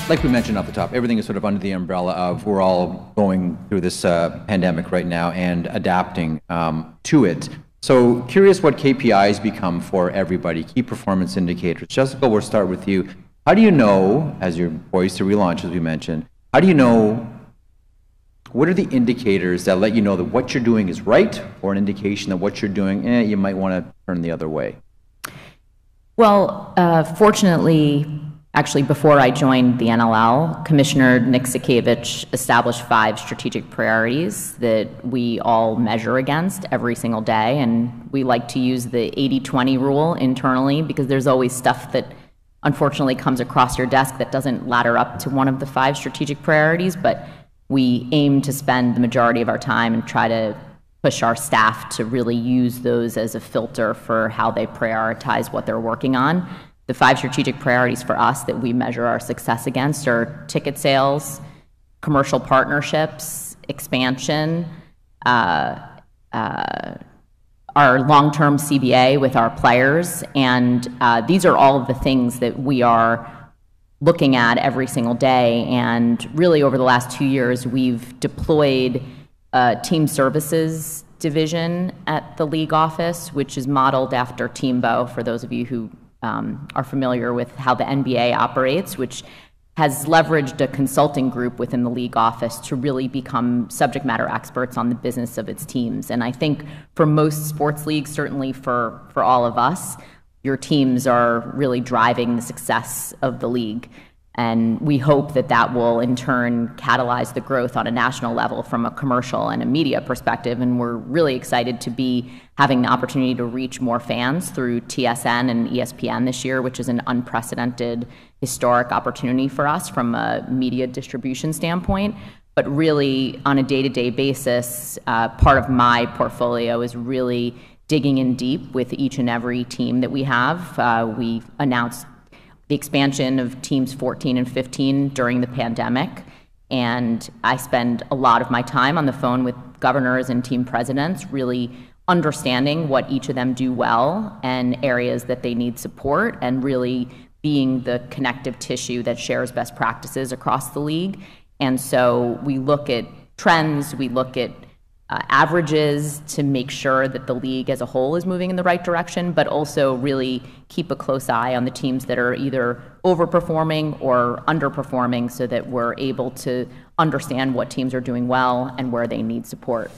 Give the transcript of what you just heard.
like we mentioned off the top, everything is sort of under the umbrella of we're all going through this pandemic right now and adapting to it. So curious what KPIs become for everybody, key performance indicators. Jessica, we'll start with you. How do you know, as you're poised to relaunch, as we mentioned, how do you know, what are the indicators that let you know that what you're doing is right, or an indication that what you're doing, you might want to turn the other way? Well, fortunately, actually, before I joined the NLL, Commissioner Nick Sakiewicz established 5 strategic priorities that we all measure against every single day. And we like to use the 80-20 rule internally because there's always stuff that unfortunately comes across your desk that doesn't ladder up to one of the 5 strategic priorities. But we aim to spend the majority of our time and try to push our staff to really use those as a filter for how they prioritize what they're working on. The 5 strategic priorities for us that we measure our success against are ticket sales, commercial partnerships, expansion, our long-term CBA with our players, and these are all of the things that we are looking at every single day. And really over the last 2 years, we've deployed a team services division at the league office, which is modeled after Teambo, for those of you who are familiar with how the NBA operates, which has leveraged a consulting group within the league office to really become subject matter experts on the business of its teams. And I think for most sports leagues, certainly for all of us, your teams are really driving the success of the league. And we hope that that will in turn catalyze the growth on a national level from a commercial and a media perspective. And we're really excited to be having the opportunity to reach more fans through TSN and ESPN this year, which is an unprecedented historic opportunity for us from a media distribution standpoint. But really on a day-to-day basis, part of my portfolio is really digging in deep with each and every team that we have. We announced the expansion of teams 14 and 15 during the pandemic. And I spend a lot of my time on the phone with governors and team presidents, really understanding what each of them do well and areas that they need support, and really being the connective tissue that shares best practices across the league. And so we look at trends, we look at averages to make sure that the league as a whole is moving in the right direction, but also really keep a close eye on the teams that are either overperforming or underperforming so that we're able to understand what teams are doing well and where they need support.